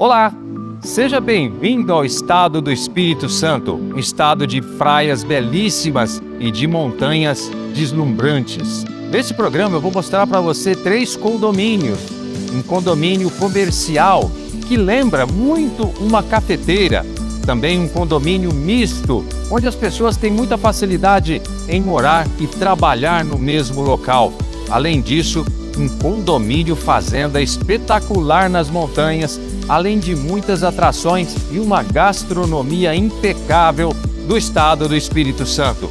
Olá, seja bem-vindo ao estado do Espírito Santo, um estado de praias belíssimas e de montanhas deslumbrantes. Nesse programa eu vou mostrar para você 3 condomínios. Um condomínio comercial que lembra muito uma cafeteira. Também um condomínio misto, onde as pessoas têm muita facilidade em morar e trabalhar no mesmo local. Além disso, um condomínio fazenda espetacular nas montanhas, além de muitas atrações e uma gastronomia impecável do estado do Espírito Santo.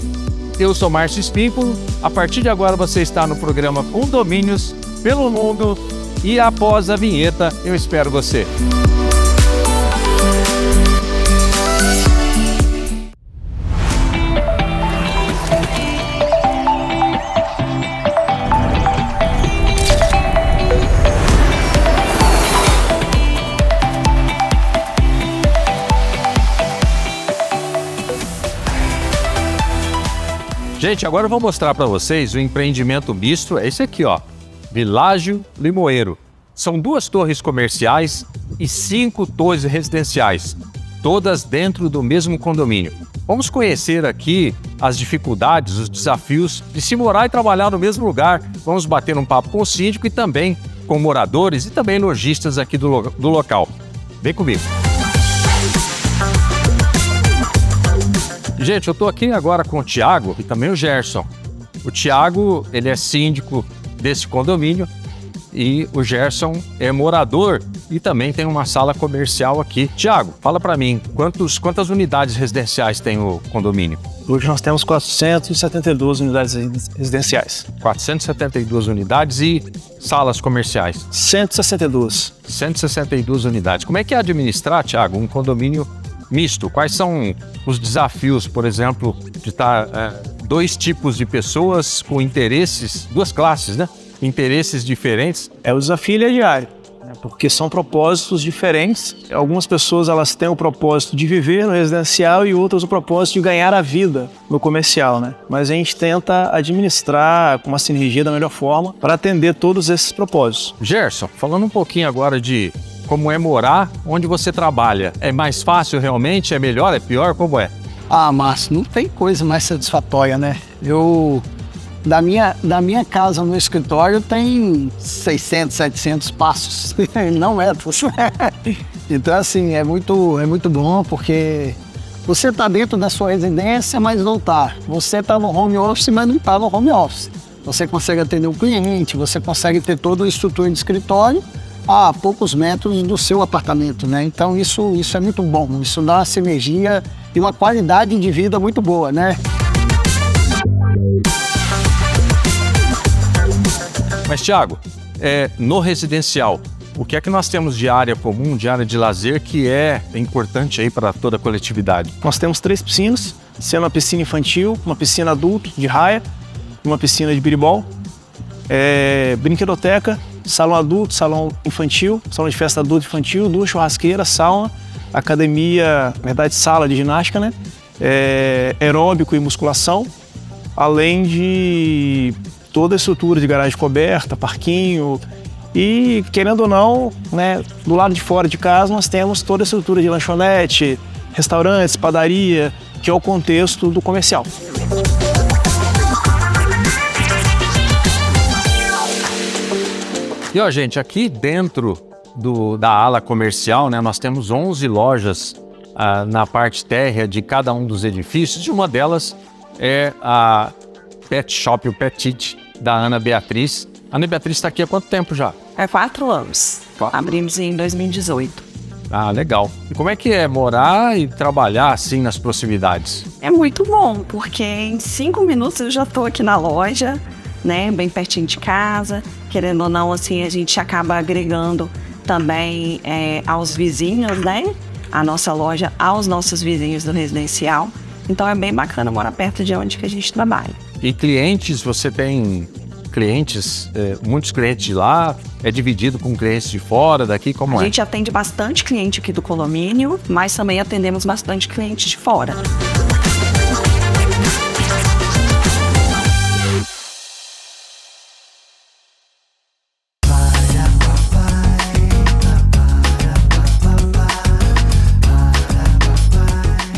Eu sou Márcio Espímpolo, a partir de agora você está no programa Condomínios pelo Mundo e após a vinheta eu espero você. Gente, agora eu vou mostrar para vocês o empreendimento misto, é esse aqui, ó, Világio Limoeiro. São 2 torres comerciais e 5 torres residenciais, todas dentro do mesmo condomínio. Vamos conhecer aqui as dificuldades, os desafios de se morar e trabalhar no mesmo lugar. Vamos bater um papo com o síndico e também com moradores e também lojistas aqui do local. Vem comigo. Gente, eu estou aqui agora com o Thiago e também o Gerson. O Thiago, ele é síndico desse condomínio e o Gerson é morador e também tem uma sala comercial aqui. Thiago, fala para mim, quantas unidades residenciais tem o condomínio? Hoje nós temos 472 unidades residenciais. 472 unidades e salas comerciais? 162. 162 unidades. Como é que é administrar, Thiago, um condomínio misto? Quais são os desafios, por exemplo, de estar 2 tipos de pessoas com interesses, 2 classes, né? Interesses diferentes? O desafio ele é diário, né? Porque são propósitos diferentes. Algumas pessoas elas têm o propósito de viver no residencial e outras o propósito de ganhar a vida no comercial, né? Mas a gente tenta administrar com uma sinergia da melhor forma para atender todos esses propósitos. Gerson, falando um pouquinho agora de como é morar onde você trabalha. É mais fácil realmente? É melhor? É pior? Como é? Márcio, não tem coisa mais satisfatória, né? Da minha casa no escritório tem 600, 700 passos, não metros. Então, assim, é muito bom porque você está dentro da sua residência, mas não está. Você está no home office, mas não está no home office. Você consegue atender o cliente, você consegue ter toda a estrutura de escritório a poucos metros do seu apartamento, né? Então isso é muito bom, isso dá uma sinergia e uma qualidade de vida muito boa, né? Mas, Thiago, no residencial, o que é que nós temos de área comum, de área de lazer, que é importante aí para toda a coletividade? Nós temos 3 piscinas, sendo uma piscina infantil, uma piscina adulto de raia, uma piscina de biribol, brinquedoteca, salão adulto, salão infantil, salão de festa adulto e infantil, 2 churrasqueiras, sauna, academia, na verdade sala de ginástica, né? Aeróbico e musculação, além de toda a estrutura de garagem coberta, parquinho e, querendo ou não, né, do lado de fora de casa nós temos toda a estrutura de lanchonete, restaurantes, padaria, que é o contexto do comercial. E ó, gente, aqui dentro da ala comercial, né, nós temos 11 lojas na parte térrea de cada um dos edifícios, e uma delas é a Pet Shop, o Petit, da Ana Beatriz. A Ana Beatriz está aqui há quanto tempo já? 4 anos. Abrimos em 2018. Ah, legal. E como é que é morar e trabalhar assim nas proximidades? É muito bom, porque em 5 minutos eu já estou aqui na loja, né, bem pertinho de casa. Querendo ou não, assim, a gente acaba agregando também aos vizinhos, né? A nossa loja aos nossos vizinhos do residencial. Então é bem bacana morar perto de onde que a gente trabalha. E clientes, você tem clientes, muitos clientes de lá? É dividido com clientes de fora, daqui, como é? A gente atende bastante cliente aqui do condomínio, mas também atendemos bastante clientes de fora.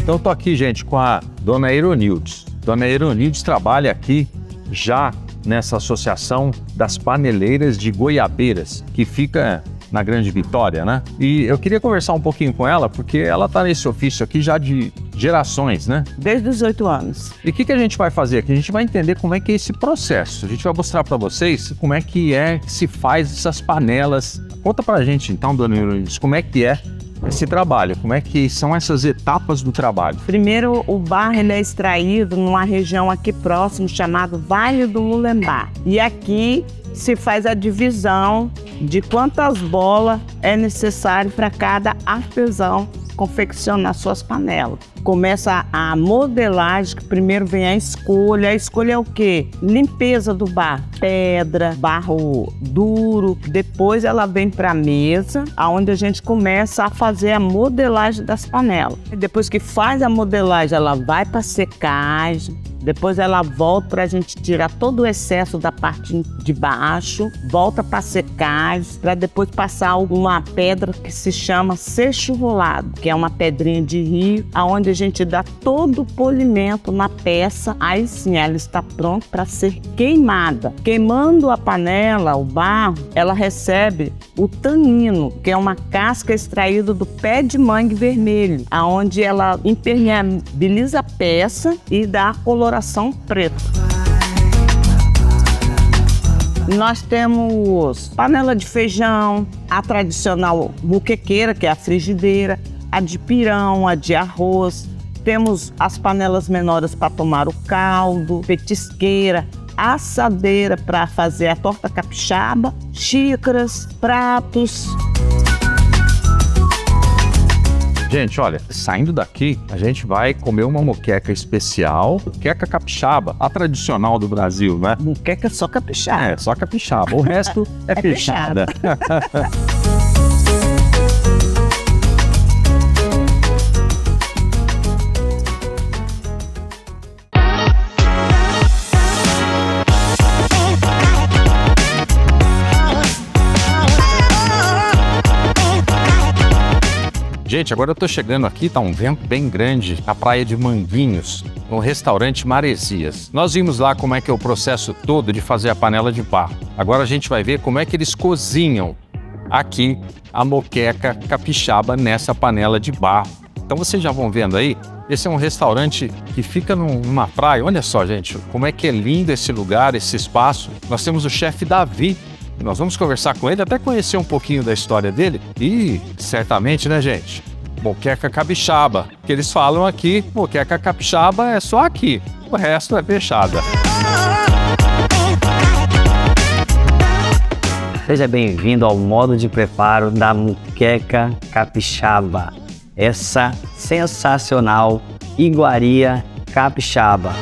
Então eu tô aqui, gente, com a dona Eronildes. Dona Eronildes trabalha aqui já nessa associação das paneleiras de Goiabeiras, que fica na Grande Vitória, né? E eu queria conversar um pouquinho com ela, porque ela tá nesse ofício aqui já de gerações, né? Desde os 8 anos. E o que a gente vai fazer aqui? A gente vai entender como é que é esse processo. A gente vai mostrar para vocês como é que se faz essas panelas. Conta pra gente então, dona Eronildes, como é que é esse trabalho, como é que são essas etapas do trabalho. Primeiro, o barro ele é extraído numa região aqui próximo chamada Vale do Mulembá. E aqui se faz a divisão de quantas bolas é necessário para cada artesão confeccionar suas panelas. Começa a modelagem, que primeiro vem a escolha. A escolha é o quê? Limpeza do barro. Pedra, barro duro. Depois ela vem para a mesa, onde a gente começa a fazer a modelagem das panelas. E depois que faz a modelagem, ela vai para secagem. Depois ela volta para a gente tirar todo o excesso da parte de baixo, volta para secagem, para depois passar uma pedra que se chama seixo rolado, que é uma pedrinha de rio, aonde a gente dá todo o polimento na peça. Aí sim ela está pronta para ser queimada. Queimando a panela, o barro, ela recebe o tanino, que é uma casca extraída do pé de mangue vermelho, aonde ela impermeabiliza a peça e dá a coloração preta. Nós temos panela de feijão, a tradicional muquequeira, que é a frigideira, a de pirão, a de arroz. Temos as panelas menores para tomar o caldo, petisqueira, assadeira para fazer a torta capixaba, xícaras, pratos. Gente, olha, saindo daqui, a gente vai comer uma moqueca especial, moqueca capixaba, a tradicional do Brasil, né? Muqueca só capixaba. É, só capixaba. O resto é fechada. Gente, agora eu tô chegando aqui, tá um vento bem grande, na praia de Manguinhos, no restaurante Maresias. Nós vimos lá como é que é o processo todo de fazer a panela de barro. Agora a gente vai ver como é que eles cozinham aqui a moqueca capixaba nessa panela de barro. Então vocês já vão vendo aí, esse é um restaurante que fica numa praia. Olha só, gente, como é que é lindo esse lugar, esse espaço. Nós temos o chefe Davi. Nós vamos conversar com ele, até conhecer um pouquinho da história dele. E, certamente, né, gente? Moqueca capixaba. Que eles falam aqui, moqueca capixaba é só aqui. O resto é fechada. Seja bem-vindo ao modo de preparo da moqueca capixaba. Essa sensacional iguaria capixaba.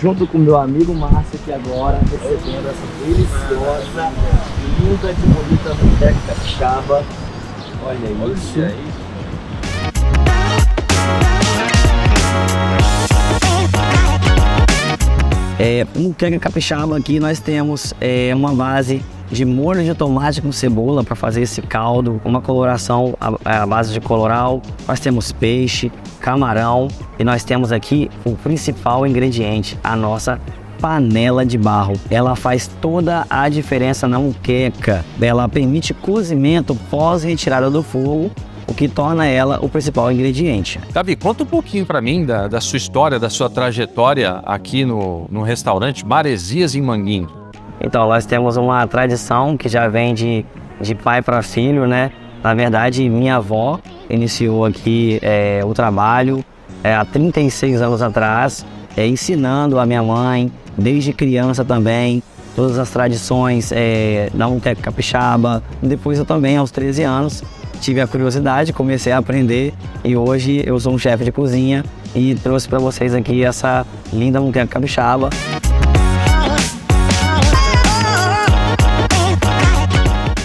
Junto com meu amigo Márcio aqui agora, recebendo essa deliciosa, linda de bonita moqueca capixaba. Olha isso. Moqueca capixaba aqui nós temos uma base de molho de tomate com cebola para fazer esse caldo, uma coloração à base de coloral. Nós temos peixe, camarão e nós temos aqui o principal ingrediente, a nossa panela de barro. Ela faz toda a diferença na moqueca. Ela permite cozimento pós retirada do fogo, o que torna ela o principal ingrediente. Davi, conta um pouquinho para mim da sua história, da sua trajetória aqui no restaurante Maresias em Manguinhos. Então, nós temos uma tradição que já vem de pai para filho, né? Na verdade, minha avó iniciou aqui o trabalho há 36 anos atrás, ensinando a minha mãe, desde criança também, todas as tradições da moqueca capixaba. Depois eu também, aos 13 anos, tive a curiosidade, comecei a aprender e hoje eu sou um chefe de cozinha e trouxe para vocês aqui essa linda muqueca capixaba.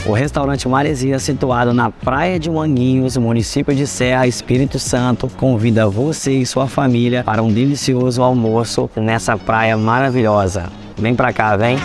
O restaurante Maresia, situado na Praia de Manguinhos, município de Serra, Espírito Santo, convida você e sua família para um delicioso almoço nessa praia maravilhosa. Vem pra cá, vem!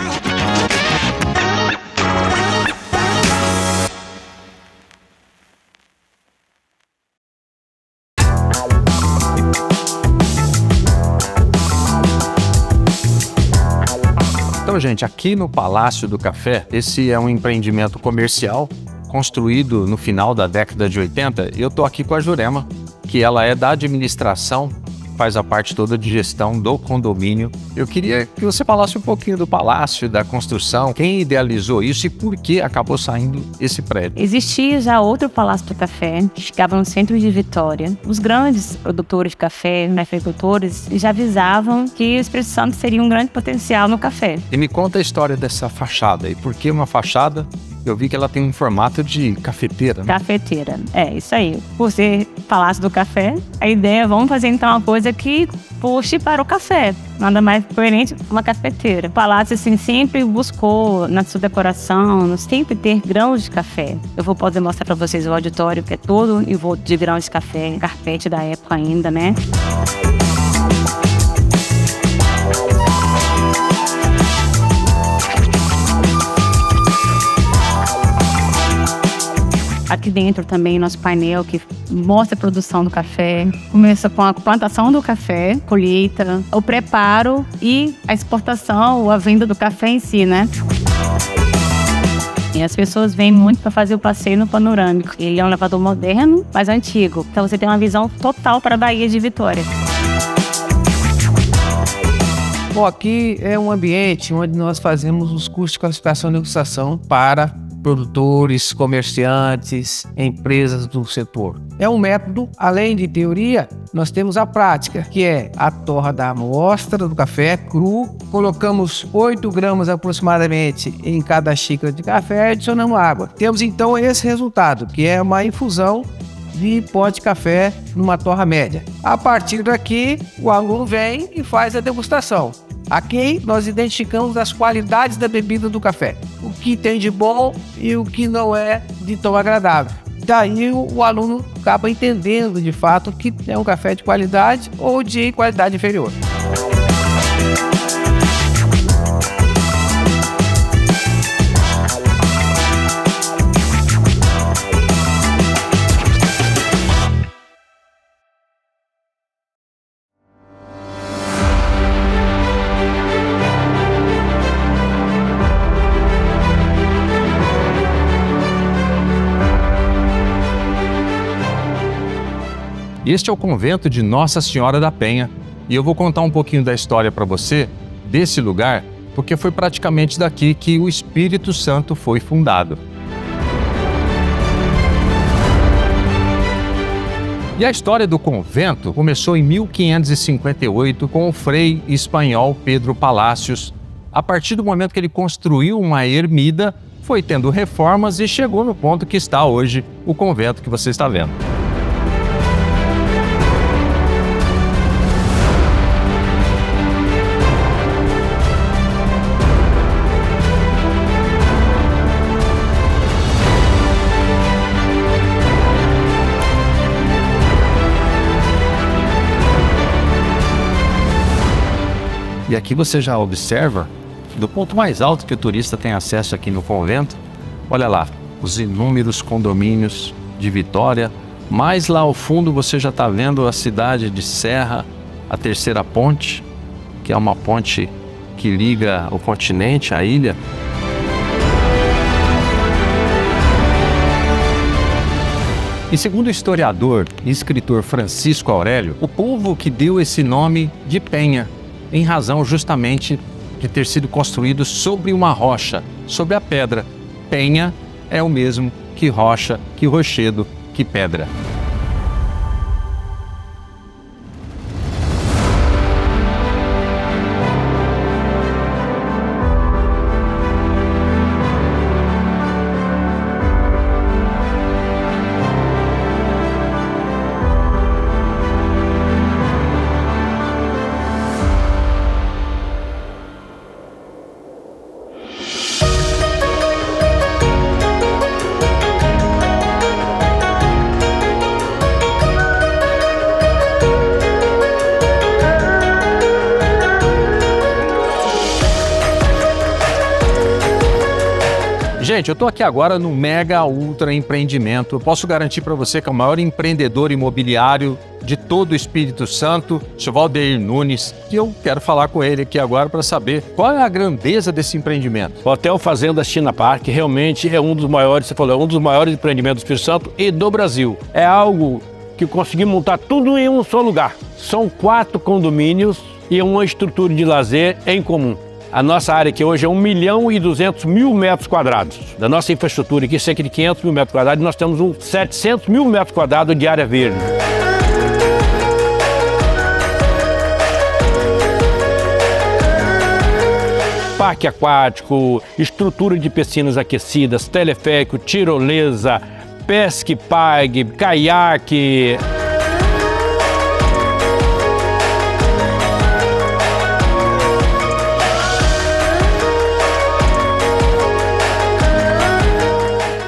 Então, gente, aqui no Palácio do Café, esse é um empreendimento comercial construído no final da década de 80. Eu tô aqui com a Jurema, que ela é da administração, faz a parte toda de gestão do condomínio. Eu queria que você falasse um pouquinho do palácio, da construção, quem idealizou isso e por que acabou saindo esse prédio. Existia já outro Palácio do Café, que ficava no centro de Vitória. Os grandes produtores de café, cafeicultores, já avisavam que o Espírito Santo seria um grande potencial no café. E me conta a história dessa fachada. E por que uma fachada? Eu vi que ela tem um formato de cafeteira, né? Cafeteira, isso aí. Por ser Palácio do Café, a ideia é vamos fazer então uma coisa que puxe para o café. Nada mais coerente que uma cafeteira. O palácio, assim, sempre buscou, na sua decoração, sempre ter grãos de café. Eu vou poder mostrar para vocês o auditório, que é todo envolto de grãos de café, carpete da época ainda, né? Aqui dentro também nosso painel que mostra a produção do café. Começa com a plantação do café, colheita, o preparo e a exportação ou a venda do café em si, né? E as pessoas vêm muito para fazer o passeio no panorâmico. Ele é um elevador moderno, mas antigo. Então você tem uma visão total para a Baía de Vitória. Bom, aqui é um ambiente onde nós fazemos os cursos de qualificação e negociação para produtores, comerciantes, empresas do setor. É um método, além de teoria, nós temos a prática, que é a torra da amostra do café cru, colocamos 8 gramas aproximadamente em cada xícara de café e adicionamos água. Temos então esse resultado, que é uma infusão de pó de café numa torra média. A partir daqui, o aluno vem e faz a degustação. Aqui nós identificamos as qualidades da bebida do café, o que tem de bom e o que não é de tão agradável. Daí o aluno acaba entendendo de fato que é um café de qualidade ou de qualidade inferior. Este é o convento de Nossa Senhora da Penha e eu vou contar um pouquinho da história para você desse lugar, porque foi praticamente daqui que o Espírito Santo foi fundado. E a história do convento começou em 1558 com o frei espanhol Pedro Palacios. A partir do momento que ele construiu uma ermida, foi tendo reformas e chegou no ponto que está hoje o convento que você está vendo. E aqui você já observa, do ponto mais alto que o turista tem acesso aqui no convento, olha lá, os inúmeros condomínios de Vitória. Mais lá ao fundo você já está vendo a cidade de Serra, a terceira ponte, que é uma ponte que liga o continente à ilha. E segundo o historiador e escritor Francisco Aurélio, o povo que deu esse nome de Penha, em razão justamente de ter sido construído sobre uma rocha, sobre a pedra. Penha é o mesmo que rocha, que rochedo, que pedra. Gente, eu tô aqui agora no Mega Ultra Empreendimento. Eu posso garantir para você que é o maior empreendedor imobiliário de todo o Espírito Santo, o Valdeir Nunes, e eu quero falar com ele aqui agora para saber qual é a grandeza desse empreendimento. O Hotel Fazenda China Park realmente é um dos maiores, você falou, é um dos maiores empreendimentos do Espírito Santo e do Brasil. É algo que conseguimos montar tudo em um só lugar. São 4 condomínios e uma estrutura de lazer em comum. A nossa área aqui hoje é 1.200.000 metros quadrados. Da nossa infraestrutura aqui, cerca de 500 mil metros quadrados, nós temos 700 mil metros quadrados de área verde. Parque aquático, estrutura de piscinas aquecidas, teleférico, tirolesa, pesca e pague, caiaque.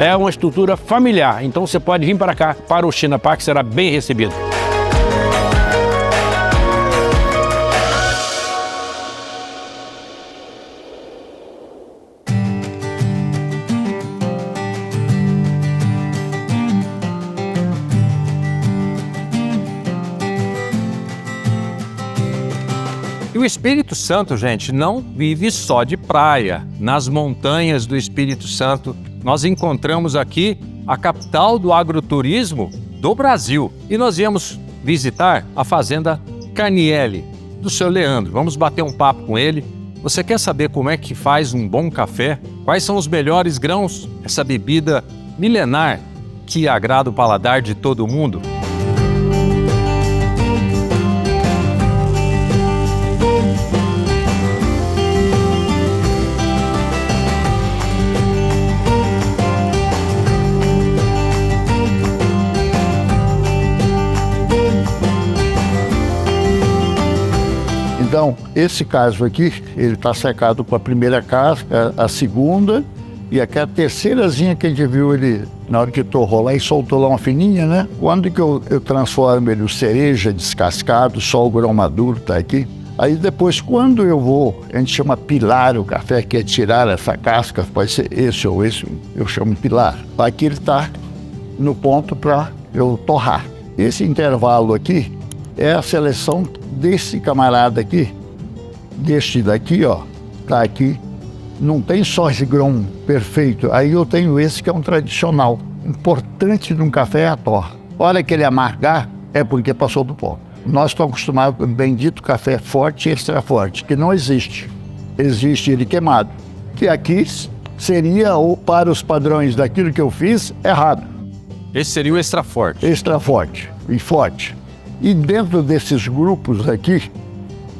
É uma estrutura familiar, então você pode vir para cá, para o China Park, será bem recebido. E o Espírito Santo, gente, não vive só de praia. Nas montanhas do Espírito Santo, nós encontramos aqui a capital do agroturismo do Brasil. E nós viemos visitar a Fazenda Carnielli, do seu Leandro. Vamos bater um papo com ele. Você quer saber como é que faz um bom café? Quais são os melhores grãos? Essa bebida milenar que agrada o paladar de todo mundo? Então, esse caso aqui, ele está secado com a primeira casca, a segunda, e aqui a terceirazinha que a gente viu ele, na hora que torrou lá e soltou lá uma fininha, né? Quando que eu transformo ele, o cereja descascado, só o grão maduro tá aqui. Aí depois, quando eu vou, a gente chama pilar o café, que é tirar essa casca, pode ser esse ou esse, eu chamo pilar. Aqui ele está no ponto para eu torrar. Esse intervalo aqui é a seleção desse camarada aqui, deste daqui, ó, tá aqui. Não tem só esse grão perfeito, aí eu tenho esse que é um tradicional. Importante num café é a torra. A hora que ele amargar, é porque passou do ponto. Nós estamos acostumados com o bendito café forte e extra forte, que não existe. Existe ele queimado, que aqui seria, ou para os padrões daquilo que eu fiz, errado. Esse seria o extra forte. Extra forte e forte. E dentro desses grupos aqui,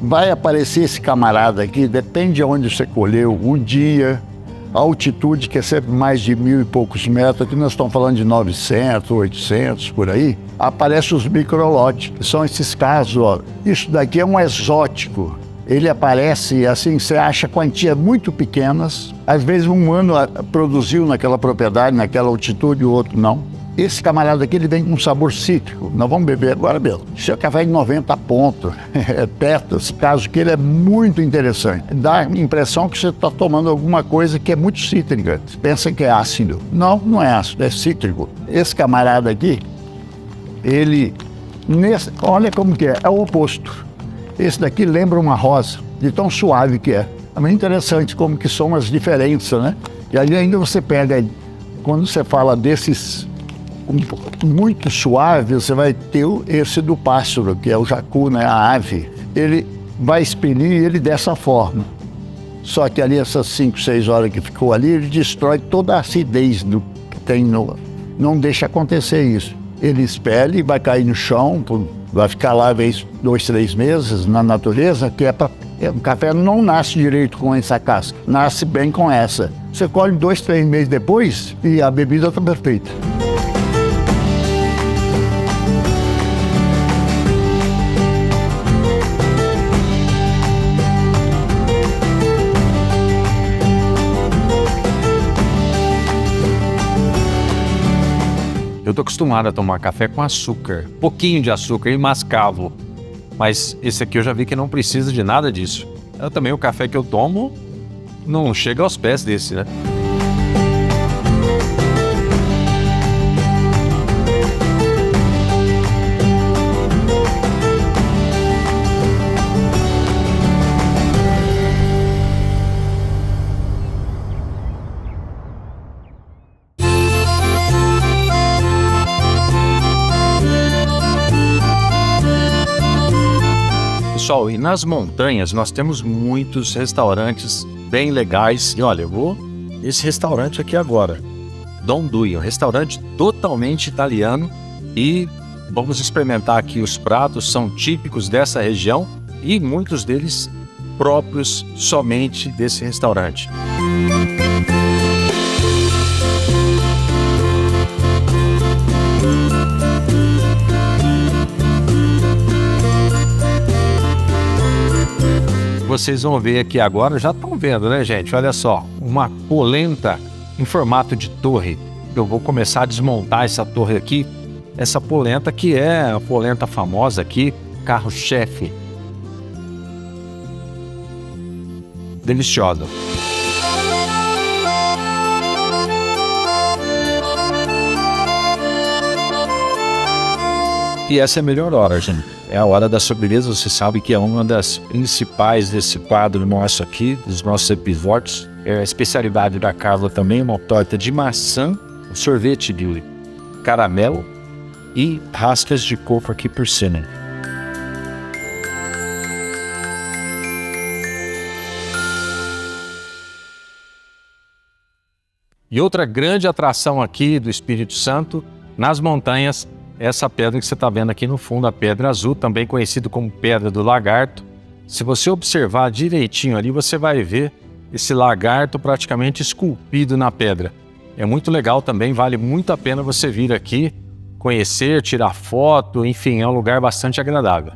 vai aparecer esse camarada aqui, depende de onde você colheu, o dia, a altitude, que é sempre mais de 1.000 e poucos metros, aqui nós estamos falando de 900, 800, por aí, aparecem os microlotes, que são esses casos, ó. Isso daqui é um exótico, ele aparece assim, você acha quantias muito pequenas, às vezes um ano produziu naquela propriedade, naquela altitude, o outro não. Esse camarada aqui, ele vem com um sabor cítrico. Nós vamos beber agora mesmo. Esse é o café de 90 pontos. É teto, esse caso que ele é muito interessante. Dá a impressão que você está tomando alguma coisa que é muito cítrica. Você pensa que é ácido. Não, não é ácido, é cítrico. Esse camarada aqui, ele... olha como que é o oposto. Esse daqui lembra uma rosa, de tão suave que é. É muito interessante como que são as diferenças, né? E aí ainda você pega, quando você fala desses... muito suave, você vai ter esse do pássaro, que é o jacu, né, a ave. Ele vai expelir ele dessa forma. Só que ali, essas 5, 6 horas que ficou ali, ele destrói toda a acidez do que tem no... Não deixa acontecer isso. Ele expele e vai cair no chão, vai ficar lá 2, 3 meses na natureza, que é para... O café não nasce direito com essa casca, nasce bem com essa. Você colhe 2, 3 meses depois e a bebida está perfeita. Eu tô acostumado a tomar café com açúcar, pouquinho de açúcar e mascavo. Mas esse aqui eu já vi que não precisa de nada disso. Também o café que eu tomo não chega aos pés desse, né? Pessoal, e nas montanhas nós temos muitos restaurantes bem legais. E olha, eu vou esse restaurante aqui agora, Don Dui, um restaurante totalmente italiano, e vamos experimentar aqui os pratos, são típicos dessa região e muitos deles próprios somente desse restaurante. Vocês vão ver aqui agora, já estão vendo, né, gente? Olha só, uma polenta em formato de torre. Eu vou começar a desmontar essa torre aqui. Essa polenta que é a polenta famosa aqui, carro-chefe. Deliciosa. E essa é a melhor hora, gente. É a hora da sobremesa. Você sabe que é uma das principais desse quadro nosso aqui, dos nossos episódios. É a especialidade da Carla também, uma torta de maçã, um sorvete de caramelo e raspas de coco aqui por cima. E outra grande atração aqui do Espírito Santo, nas montanhas, essa pedra que você está vendo aqui no fundo, a Pedra Azul, também conhecido como Pedra do Lagarto. Se você observar direitinho ali, você vai ver esse lagarto praticamente esculpido na pedra. É muito legal também, vale muito a pena você vir aqui, conhecer, tirar foto, enfim, é um lugar bastante agradável.